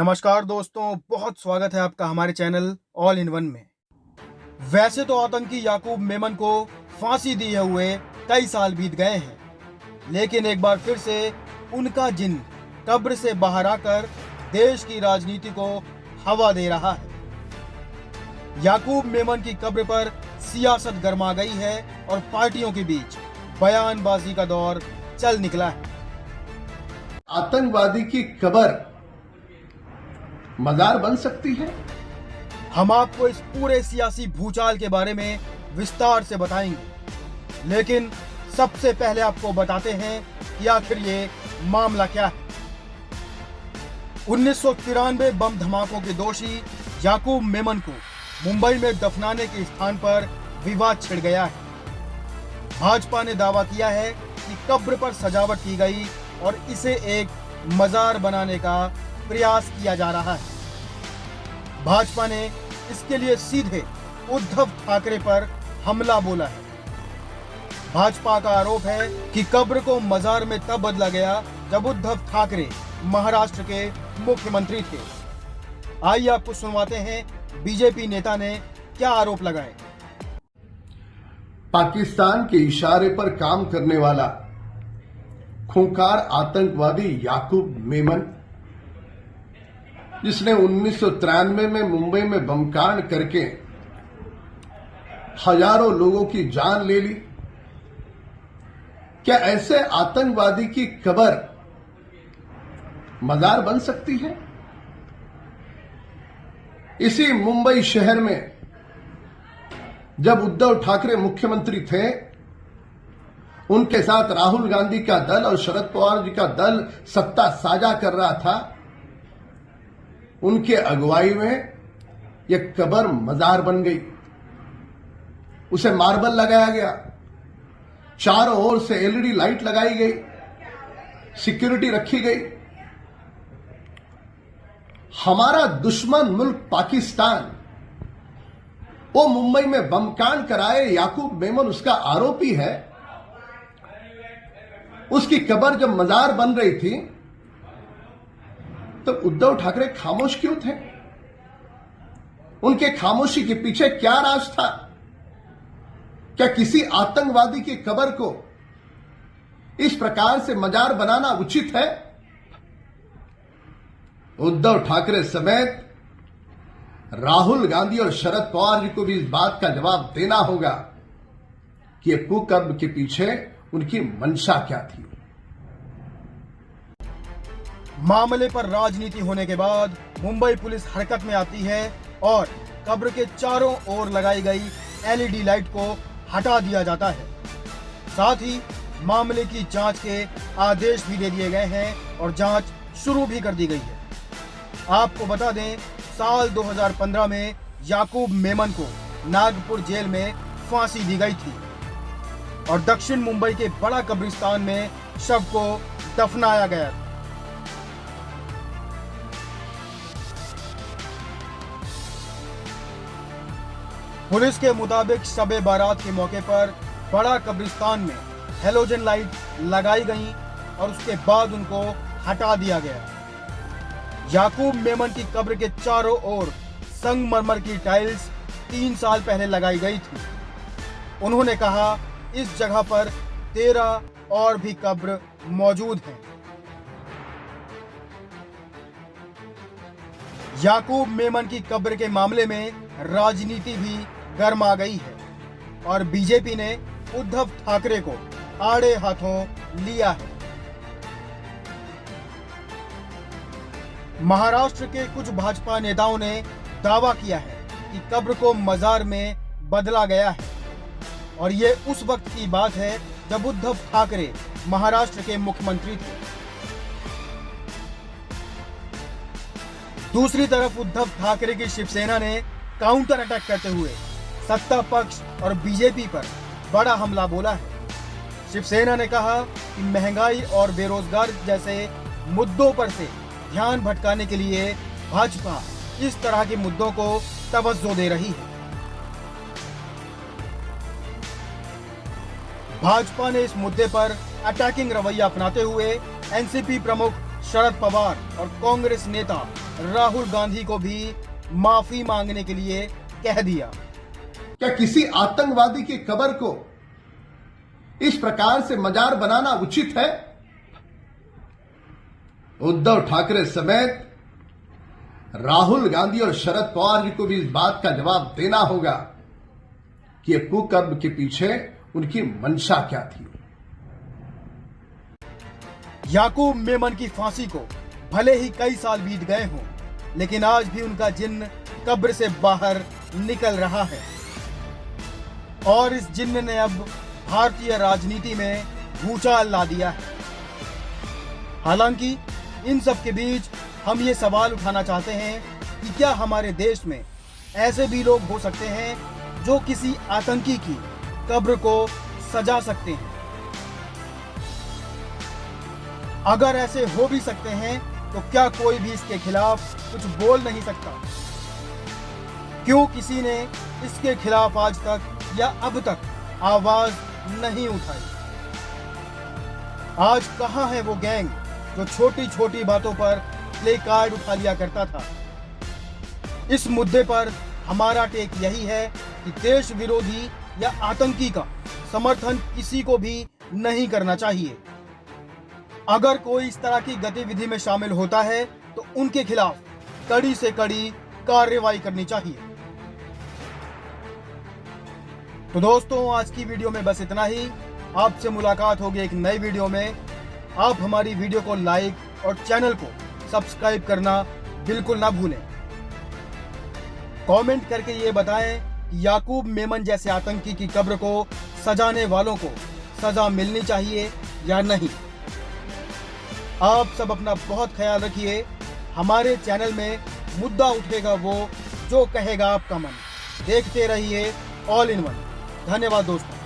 नमस्कार दोस्तों, बहुत स्वागत है आपका हमारे चैनल ऑल इन वन में। वैसे तो आतंकी याकूब मेमन को फांसी दिए हुए कई साल बीत गए हैं, लेकिन एक बार फिर से उनका जिन कब्र से बाहर आकर देश की राजनीति को हवा दे रहा है। याकूब मेमन की कब्र पर सियासत गरमा गई है और पार्टियों के बीच बयानबाजी का दौर चल निकला है। आतंकवादी की कब्र मजार बन सकती है। हम आपको इस पूरे सियासी भूचाल के बारे में विस्तार से बताएंगे, लेकिन सबसे पहले आपको बताते हैं कि आखिर ये मामला क्या है। 1993 बम धमाकों के दोषी याकूब मेमन को मुंबई में दफनाने के स्थान पर विवाद छिड़ गया है। भाजपा ने दावा किया है कि कब्र पर सजावट की गई और इसे एक मजार बनाने का प्रयास किया जा रहा है। भाजपा ने इसके लिए सीधे उद्धव ठाकरे पर हमला बोला है। भाजपा का आरोप है कि कब्र को मजार में तब बदला गया जब उद्धव ठाकरे महाराष्ट्र के मुख्यमंत्री थे। आइए आपको सुनवाते हैं बीजेपी नेता ने क्या आरोप लगाए। पाकिस्तान के इशारे पर काम करने वाला खूंखार आतंकवादी याकूब मेमन, जिसने 1993 में मुंबई में बमकांड करके हजारों लोगों की जान ले ली, क्या ऐसे आतंकवादी की कब्र मजार बन सकती है? इसी मुंबई शहर में जब उद्धव ठाकरे मुख्यमंत्री थे, उनके साथ राहुल गांधी का दल और शरद पवार जी का दल सत्ता साझा कर रहा था। उनके अगुवाई में यह कब्र मजार बन गई। उसे मार्बल लगाया गया, चारों ओर से एलईडी लाइट लगाई गई, सिक्योरिटी रखी गई। हमारा दुश्मन मुल्क पाकिस्तान वो मुंबई में बमकांड कराए याकूब मेमन उसका आरोपी है। उसकी कब्र जब मजार बन रही थी तो उद्धव ठाकरे खामोश क्यों थे? उनके खामोशी के पीछे क्या राज था? क्या किसी आतंकवादी की कब्र को इस प्रकार से मजार बनाना उचित है? उद्धव ठाकरे समेत राहुल गांधी और शरद पवार जी को भी इस बात का जवाब देना होगा कि यह कुकर्म के पीछे उनकी मंशा क्या थी। मामले पर राजनीति होने के बाद मुंबई पुलिस हरकत में आती है और कब्र के चारों ओर लगाई गई एलईडी लाइट को हटा दिया जाता है। साथ ही मामले की जांच के आदेश भी दे दिए गए हैं और जांच शुरू भी कर दी गई है। आपको बता दें, साल 2015 में याकूब मेमन को नागपुर जेल में फांसी दी गई थी और दक्षिण मुंबई के बड़ा कब्रिस्तान में शव को दफनाया गया था। पुलिस के मुताबिक शब बारात के मौके पर बड़ा कब्रिस्तान में हेलोजन लाइट लगाई गई और उसके बाद उनको हटा दिया गया। याकूब मेमन की कब्र के चारों ओर संगमरमर की टाइल्स 3 साल पहले लगाई गई थी। उन्होंने कहा, इस जगह पर 13 और भी कब्र मौजूद हैं। याकूब मेमन की कब्र के मामले में राजनीति भी गर्म आ गई है और बीजेपी ने उद्धव ठाकरे को आड़े हाथों लिया है। महाराष्ट्र के कुछ भाजपा नेताओं ने दावा किया है कि कब्र को मजार में बदला गया है और ये उस वक्त की बात है जब उद्धव ठाकरे महाराष्ट्र के मुख्यमंत्री थे। दूसरी तरफ उद्धव ठाकरे की शिवसेना ने काउंटर अटैक करते हुए सत्ता पक्ष और बीजेपी पर बड़ा हमला बोला है। शिवसेना ने कहा कि महंगाई और बेरोजगार जैसे मुद्दों पर से ध्यान भटकाने के लिए भाजपा इस तरह के मुद्दों को तवज्जो दे रही है। भाजपा ने इस मुद्दे पर अटैकिंग रवैया अपनाते हुए एनसीपी प्रमुख शरद पवार और कांग्रेस नेता राहुल गांधी को भी माफी मांगने के लिए कह दिया। क्या किसी आतंकवादी की कब्र को इस प्रकार से मजार बनाना उचित है? उद्धव ठाकरे समेत राहुल गांधी और शरद पवार जी को भी इस बात का जवाब देना होगा कि ये कुकर्म के पीछे उनकी मंशा क्या थी। याकूब मेमन की फांसी को भले ही कई साल बीत गए हों, लेकिन आज भी उनका जिन्न कब्र से बाहर निकल रहा है और इस जिन्न ने अब भारतीय राजनीति में भूचाल ला दिया है। हालांकि इन सब के बीच हम ये सवाल उठाना चाहते हैं कि क्या हमारे देश में ऐसे भी लोग हो सकते हैं जो किसी आतंकी की कब्र को सजा सकते हैं? अगर ऐसे हो भी सकते हैं तो क्या कोई भी इसके खिलाफ कुछ बोल नहीं सकता? क्यों किसी ने इसके खिलाफ आज तक या अब तक आवाज नहीं उठाई? आज कहां है वो गैंग जो छोटी छोटी बातों पर प्ले कार्ड उठा लिया करता था? इस मुद्दे पर हमारा टेक यही है कि देश विरोधी या आतंकी का समर्थन किसी को भी नहीं करना चाहिए। अगर कोई इस तरह की गतिविधि में शामिल होता है तो उनके खिलाफ कड़ी से कड़ी कार्रवाई करनी चाहिए। तो दोस्तों, आज की वीडियो में बस इतना ही। आपसे मुलाकात होगी एक नई वीडियो में। आप हमारी वीडियो को लाइक और चैनल को सब्सक्राइब करना बिल्कुल ना भूलें। कमेंट करके ये बताएं कि याकूब मेमन जैसे आतंकी की कब्र को सजाने वालों को सजा मिलनी चाहिए या नहीं। आप सब अपना बहुत ख्याल रखिए। हमारे चैनल में मुद्दा उठेगा वो जो कहेगा आपका मन। देखते रहिए ऑल इन वन। धन्यवाद दोस्तों।